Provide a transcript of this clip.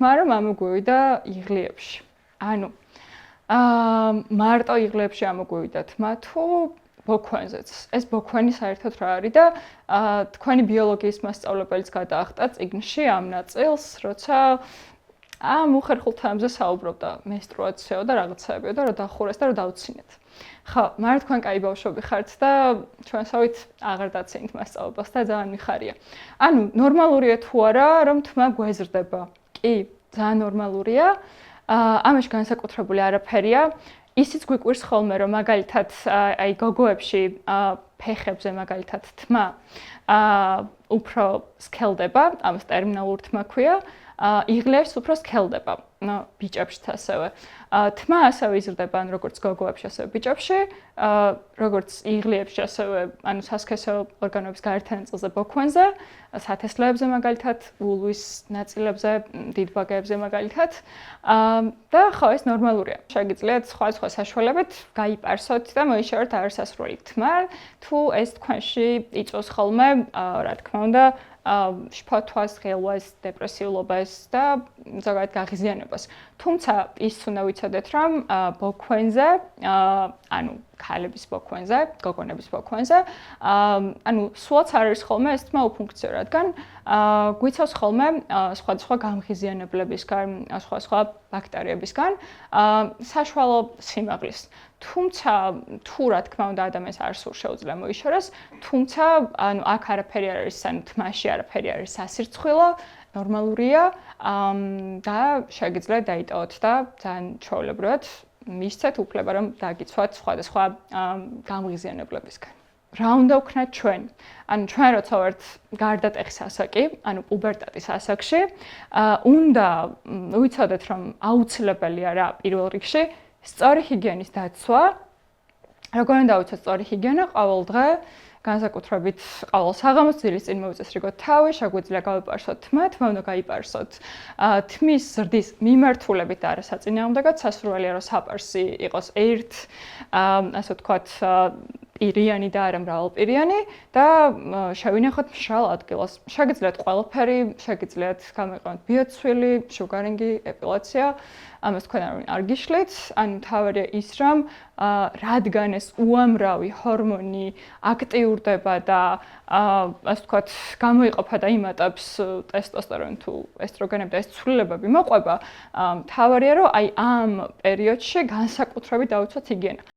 თქმა რომ ამოგვივიდა იღლიებში. ანუ მარტო იღლიებში ამოგვივიდა თქმა თუ ბოქვენზეც. ეს ბოქვენი საერთოდ რა არის და თქვენი ბიოლოგიის მასწავლებელიც გადაახტა წიგნში ამ ნაწილს, როცა უხერხულ თემებზე საუბრობდა მენსტრუაციაო და რაღაცაებიო და რა დახურეს და რა დავცინეთ. ხო, მაგრამ თქვენ კაი ბავშვები ხართ და ჩვენსავით აღარ დაცინით მასწავლებას და ძალიან მიხარია. ანუ ნორმალურია თუ არა, რომ თმა გვეზრდება? კი, ძალიან ნორმალურია. ამაში განსაკუთრებული არაფერია. ისიც გვიკვირს ხოლმე, რომ მაგალითად აი გოგოებში ფეხებზე მაგალითად თმა უფრო სქელდება, ამას ტერმინალურ თმა ქვია. იღლებს უფრო სქელდება, ბიჭებშიც ასევე. თმა ასევე იზრდება, ან როგორც გოგოებში, ასევე ბიჭებში, როგორც იღლებში, ასევე ანუ სასქესო ორგანოების გარეთ ნაწილზე ბოქვენზე, სათესლეებზე მაგალითად, ულვის ნაწილებზე, დიდბაგეებზე მაგალითად. და ხო, ეს ნორმალურია. შეგიძლიათ სხვა საშუალებით გაიპარსოთ და მოიშოროთ არასასრული თმა, თუ ეს თქვენში იწვევს ხოლმე, რა თქმა უნდა, შფოთვას, ღელვას, დეპრესიულობას და ზოგადად გაღიზიანებას. თუმცა ის უნდა ვიცოდეთ, რომ ბოქვენზე, ანუ ქალების ბოქვენზე, გოგონების ბოქვენზე, ანუ სულაც არ არის ხოლმე ეს თმა უფუნქციო, რადგან გვიცავს ხოლმე სხვადასხვა გამღიზიანებლებისგან, სხვადასხვა ბაქტერიებისგან საშუალო სიმაღლის. თუმცა თუ რა თქმა უნდა ადამიანს არ სურს შეუძლია მოიშოროს, თუმცა ანუ აქ არაფერი არ არის, ანუ თმაში არაფერი არის სასირცხვილო, ნორმალურია და შეგიძლიათ დაიტოვოთ და ძალიან ჩვეულებრივად მისცეთ უფლება რომ დაგიცვათ სხვადასხვა გამღიზიანებლებისგან. რა უნდა ვქნათ ჩვენ? ანუ ჩვენ როცა ვართ გარდატეხის ასაკი, ანუ პუბერტატის ასაკში, უნდა ვიცოდეთ რომ აუცილებელია რა პირველ რიგში სწორი ჰიგიენის დაცვა. როგორ უნდა დავიცვათ სწორი ჰიგიენა ყოველ დღე? განსაკუთრებით ყოველ საღამოს ძილის წინ მოვიწესრიგოთ თავი, შეგვიძლია გავიპარსოთ თმა, თმა უნდა გაიპარსოთ. თმის ზრდის მიმართულებით და არა საწინააღმდეგოდ, სასურველია რომ საპარსი იყოს ასე ვთქვათ, პირიანი და არა მრავალპირიანი და შევინახოთ მშრალ ადგილას. შეგიძლიათ ყველაფერი, შეგიძლიათ გამოიყენოთ ბიოცვილი, შუგარინგი, ეპილაცია. ამას თქვენ არ გიშლით, ანუ მთავარია ის, რომ რადგან ეს უამრავი ჰორმონი აქტიურდება და ასე ვთქვათ, გამოიყოფა და იმატებს ტესტოსტერონი თუ ესტროგენები და ეს ცვლილებები მოყვება, მთავარია რომ აი ამ პერიოდში განსაკუთრებით დავიცვათ ჰიგიენა.